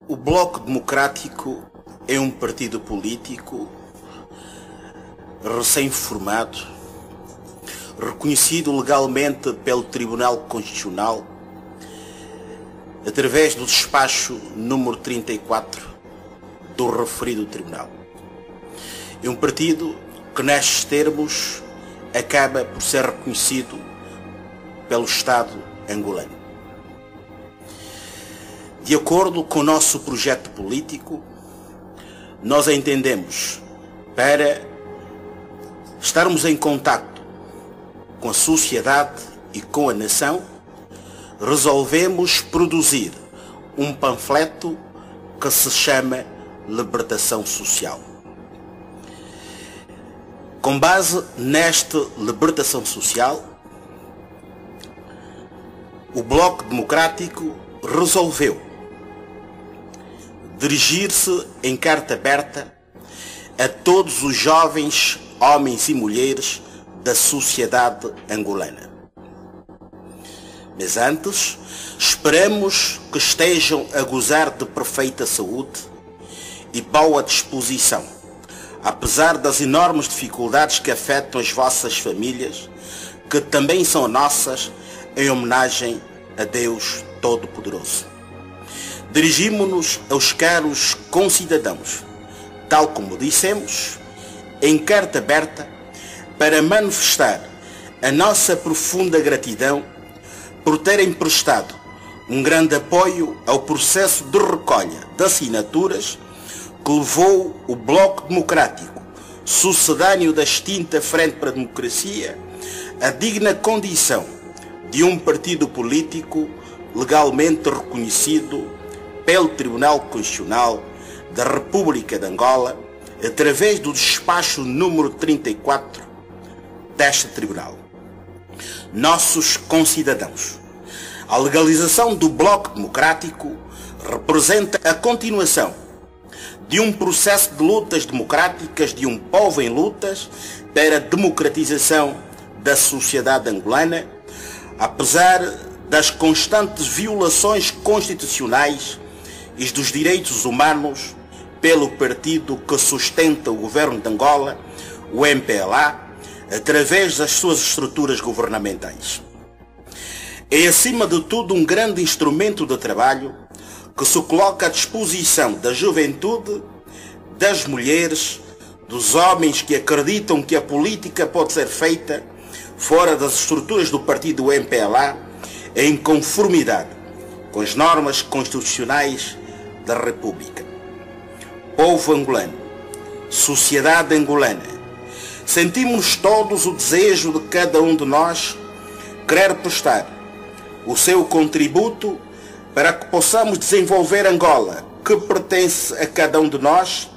O Bloco Democrático é um partido político recém-formado, reconhecido legalmente pelo Tribunal Constitucional, através do despacho número 34 do referido Tribunal. É um partido que, nestes termos, acaba por ser reconhecido pelo Estado angolano. De acordo com o nosso projeto político, nós entendemos, para estarmos em contacto com a sociedade e com a nação, resolvemos produzir um panfleto que se chama Libertação Social. Com base nesta libertação social, o Bloco Democrático resolveu dirigir-se em carta aberta a todos os jovens, homens e mulheres da sociedade angolana. Mas antes, esperamos que estejam a gozar de perfeita saúde e boa disposição, apesar das enormes dificuldades que afetam as vossas famílias, que também são nossas, em homenagem a Deus Todo-Poderoso. Dirigimos-nos aos caros concidadãos, tal como dissemos, em carta aberta, para manifestar a nossa profunda gratidão por terem prestado um grande apoio ao processo de recolha de assinaturas que levou o Bloco Democrático, sucedâneo da extinta Frente para a Democracia, à digna condição de um partido político legalmente reconhecido pelo Tribunal Constitucional da República de Angola, através do despacho número 34 deste Tribunal. Nossos concidadãos, a legalização do Bloco Democrático representa a continuação de um processo de lutas democráticas de um povo em lutas para a democratização da sociedade angolana, apesar das constantes violações constitucionais e dos direitos humanos pelo partido que sustenta o governo de Angola, o MPLA, através das suas estruturas governamentais. É, acima de tudo, um grande instrumento de trabalho que se coloca à disposição da juventude, das mulheres, dos homens que acreditam que a política pode ser feita fora das estruturas do partido MPLA, em conformidade com as normas constitucionais da República. Povo angolano, sociedade angolana, sentimos todos o desejo de cada um de nós querer prestar o seu contributo para que possamos desenvolver Angola, que pertence a cada um de nós,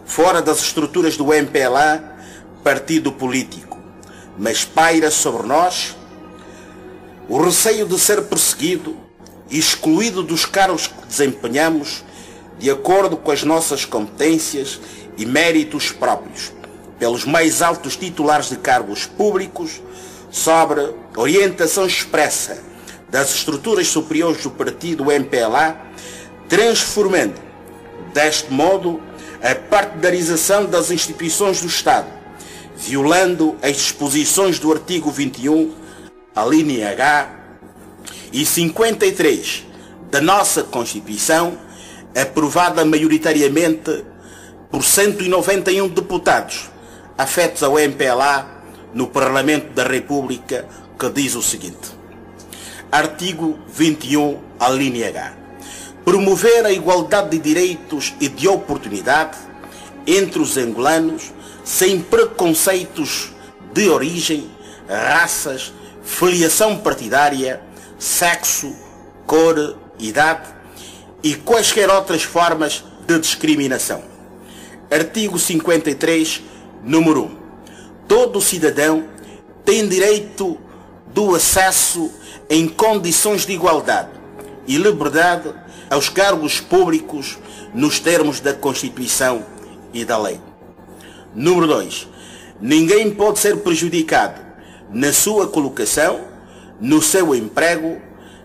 fora das estruturas do MPLA, partido político, mas paira sobre nós o receio de ser perseguido e excluído dos cargos que desempenhamos de acordo com as nossas competências e méritos próprios, pelos mais altos titulares de cargos públicos, sobre orientação expressa das estruturas superiores do partido MPLA, transformando, deste modo, a partidarização das instituições do Estado, violando as disposições do artigo 21, a linha H, e 53 da nossa Constituição, aprovada maioritariamente por 191 deputados afetos ao MPLA no Parlamento da República, que diz o seguinte: artigo 21, a linha H. Promover a igualdade de direitos e de oportunidade entre os angolanos, sem preconceitos de origem, raças, filiação partidária, sexo, cor, idade e quaisquer outras formas de discriminação. Artigo 53, número 1. Todo cidadão tem direito do acesso em condições de igualdade e liberdade aos cargos públicos nos termos da Constituição e da lei. Número 2. Ninguém pode ser prejudicado na sua colocação, no seu emprego,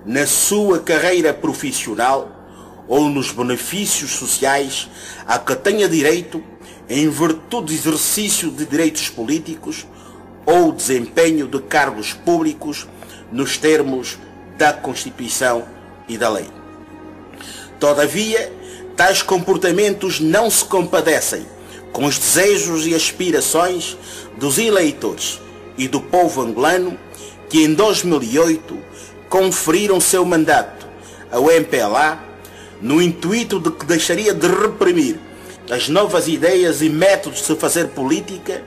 na sua carreira profissional ou nos benefícios sociais a que tenha direito em virtude do exercício de direitos políticos ou desempenho de cargos públicos nos termos da Constituição e da lei. Todavia, tais comportamentos não se compadecem com os desejos e aspirações dos eleitores e do povo angolano que em 2008 conferiram seu mandato ao MPLA no intuito de que deixaria de reprimir as novas ideias e métodos de se fazer política,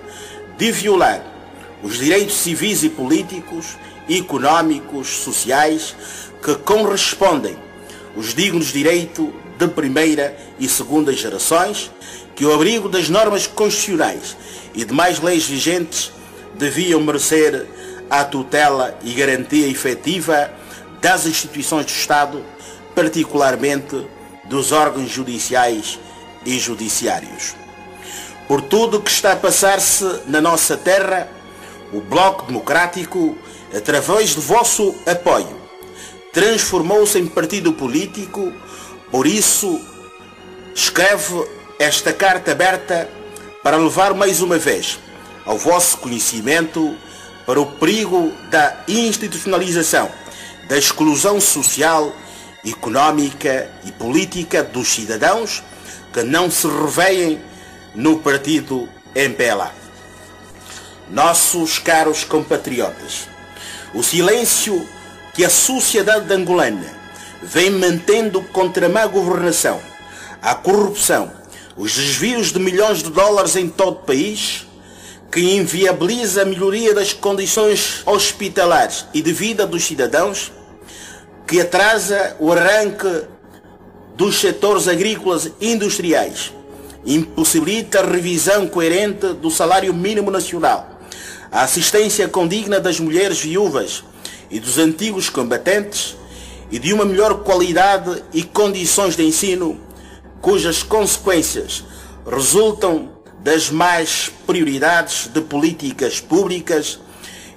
de violar os direitos civis e políticos, económicos, sociais, que correspondem os dignos direitos de primeira e segunda gerações, que ao abrigo das normas constitucionais e demais leis vigentes deviam merecer a tutela e garantia efetiva das instituições do Estado, particularmente dos órgãos judiciais e judiciários. Por tudo o que está a passar-se na nossa terra, o Bloco Democrático, através de vosso apoio, transformou-se em partido político. Por isso, escreve esta carta aberta para levar mais uma vez ao vosso conhecimento para o perigo da institucionalização, da exclusão social, económica e política dos cidadãos que não se revêem no partido MPLA. Nossos caros compatriotas, o silêncio que a sociedade angolana vem mantendo contra a má governação, a corrupção, os desvios de milhões de dólares em todo o país, que inviabiliza a melhoria das condições hospitalares e de vida dos cidadãos, que atrasa o arranque dos setores agrícolas e industriais, impossibilita a revisão coerente do salário mínimo nacional, a assistência condigna das mulheres viúvas e dos antigos combatentes e de uma melhor qualidade e condições de ensino, cujas consequências resultam das más prioridades de políticas públicas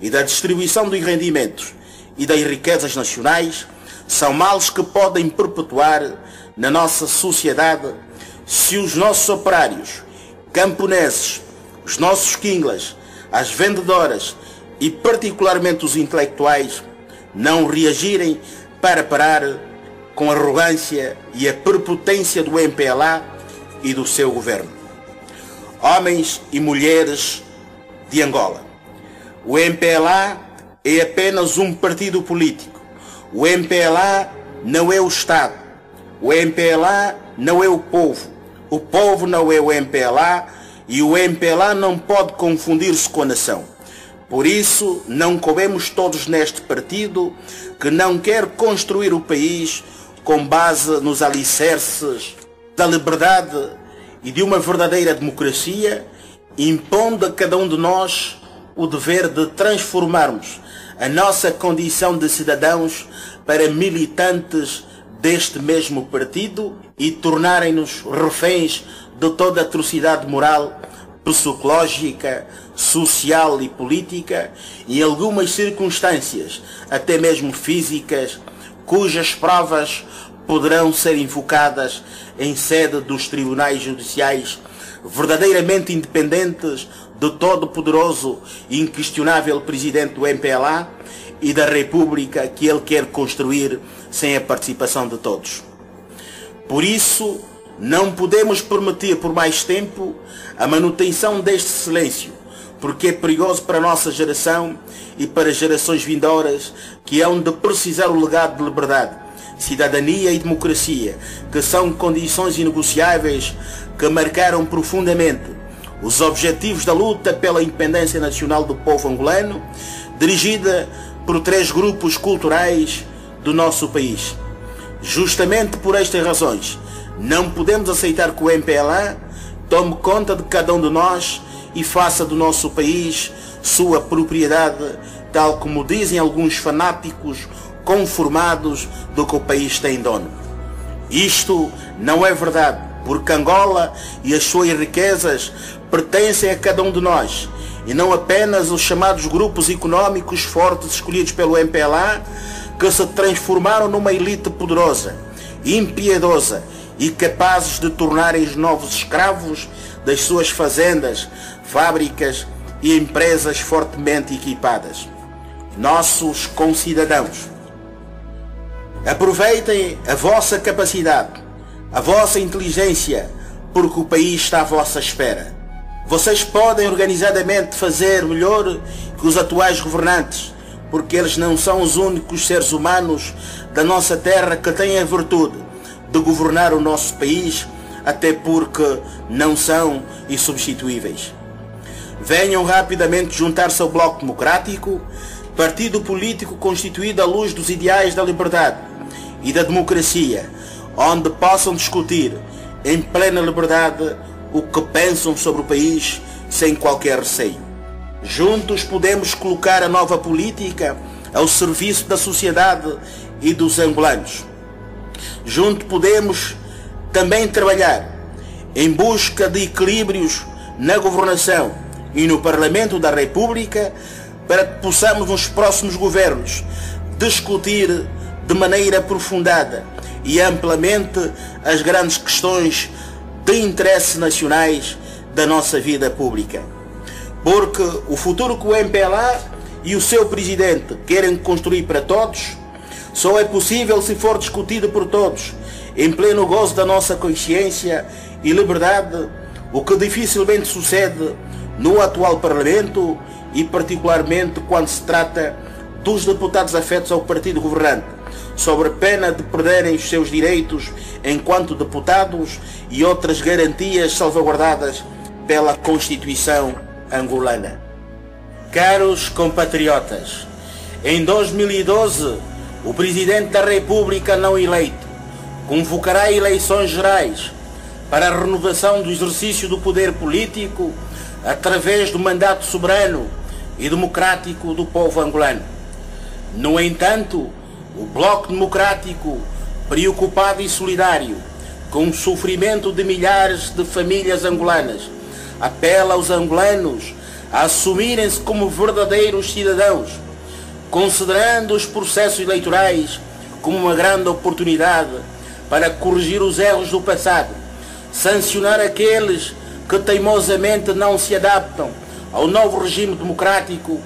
e da distribuição dos rendimentos e das riquezas nacionais, são males que podem perpetuar na nossa sociedade se os nossos operários, camponeses, os nossos quinglas, as vendedoras e particularmente os intelectuais não reagirem para parar com a arrogância e a prepotência do MPLA e do seu governo. Homens e mulheres de Angola, o MPLA é apenas um partido político. O MPLA não é o Estado. O MPLA não é o povo não é o MPLA e o MPLA não pode confundir-se com a nação. Por isso, não coubemos todos neste partido que não quer construir o país com base nos alicerces da liberdade e de uma verdadeira democracia, impondo a cada um de nós o dever de transformarmos a nossa condição de cidadãos para militantes deste mesmo partido e tornarem-nos reféns de toda a atrocidade moral, psicológica, social e política, e em algumas circunstâncias, até mesmo físicas, cujas provas poderão ser invocadas em sede dos tribunais judiciais verdadeiramente independentes do todo-poderoso e inquestionável presidente do MPLA e da República que ele quer construir sem a participação de todos. Por isso, não podemos permitir por mais tempo a manutenção deste silêncio, porque é perigoso para a nossa geração e para as gerações vindouras que hão de precisar o legado de liberdade, cidadania e democracia, que são condições inegociáveis que marcaram profundamente os objetivos da luta pela independência nacional do povo angolano, dirigida por 3 grupos culturais do nosso país. Justamente por estas razões, não podemos aceitar que o MPLA tome conta de cada um de nós e faça do nosso país sua propriedade, tal como dizem alguns fanáticos conformados do que o país tem dono. Isto não é verdade, porque Angola e as suas riquezas pertencem a cada um de nós, e não apenas os chamados grupos económicos fortes escolhidos pelo MPLA, que se transformaram numa elite poderosa impiedosa e capazes de tornarem os novos escravos das suas fazendas, fábricas e empresas fortemente equipadas. Nossos concidadãos, aproveitem a vossa capacidade, a vossa inteligência, porque o país está à vossa espera. Vocês podem organizadamente fazer melhor que os atuais governantes, porque eles não são os únicos seres humanos da nossa terra que têm a virtude de governar o nosso país, até porque não são insubstituíveis. Venham rapidamente juntar-se ao Bloco Democrático, partido político constituído à luz dos ideais da liberdade e da democracia, onde possam discutir em plena liberdade o que pensam sobre o país sem qualquer receio. Juntos podemos colocar a nova política ao serviço da sociedade e dos angolanos. Juntos podemos também trabalhar em busca de equilíbrios na governação e no Parlamento da República para que possamos nos próximos governos discutir de maneira aprofundada e amplamente as grandes questões de interesse nacionais da nossa vida pública. Porque o futuro que o MPLA e o seu presidente querem construir para todos só é possível se for discutido por todos, em pleno gozo da nossa consciência e liberdade, o que dificilmente sucede no atual Parlamento e particularmente quando se trata dos deputados afetos ao partido governante, sobre pena de perderem os seus direitos enquanto deputados e outras garantias salvaguardadas pela Constituição angolana. Caros compatriotas, em 2012, o Presidente da República não eleito convocará eleições gerais para a renovação do exercício do poder político através do mandato soberano e democrático do povo angolano. No entanto, o Bloco Democrático, preocupado e solidário com o sofrimento de milhares de famílias angolanas, apela aos angolanos a assumirem-se como verdadeiros cidadãos, considerando os processos eleitorais como uma grande oportunidade para corrigir os erros do passado, sancionar aqueles que teimosamente não se adaptam ao novo regime democrático,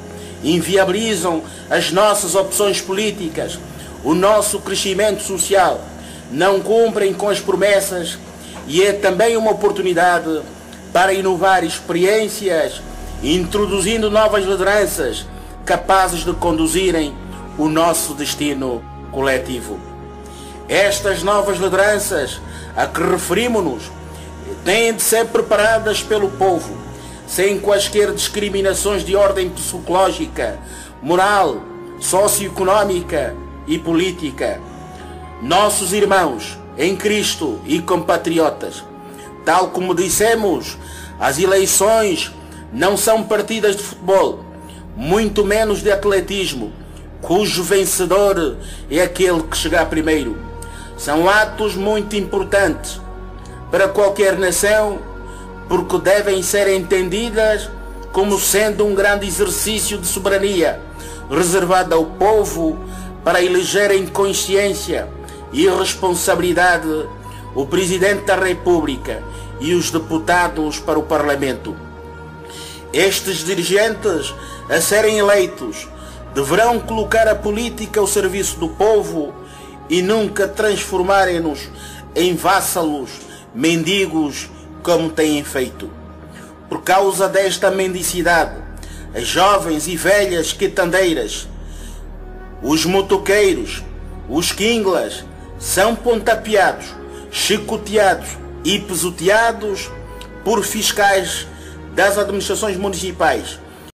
inviabilizam as nossas opções políticas, o nosso crescimento social, não cumprem com as promessas, e é também uma oportunidade para inovar experiências, introduzindo novas lideranças capazes de conduzirem o nosso destino coletivo. Estas novas lideranças a que referimos-nos têm de ser preparadas pelo povo, sem quaisquer discriminações de ordem psicológica, moral, socioeconómica e política. Nossos irmãos em Cristo e compatriotas, tal como dissemos, as eleições não são partidas de futebol, muito menos de atletismo, cujo vencedor é aquele que chegar primeiro. São atos muito importantes para qualquer nação, porque devem ser entendidas como sendo um grande exercício de soberania, reservado ao povo para eleger em consciência e responsabilidade o Presidente da República e os deputados para o Parlamento. Estes dirigentes, a serem eleitos, deverão colocar a política ao serviço do povo e nunca transformarem-nos em vassalos, mendigos, como têm feito. Por causa desta mendicidade, as jovens e velhas quitandeiras, os motoqueiros, os quinglas, são pontapeados, chicoteados e pisoteados por fiscais das administrações municipais,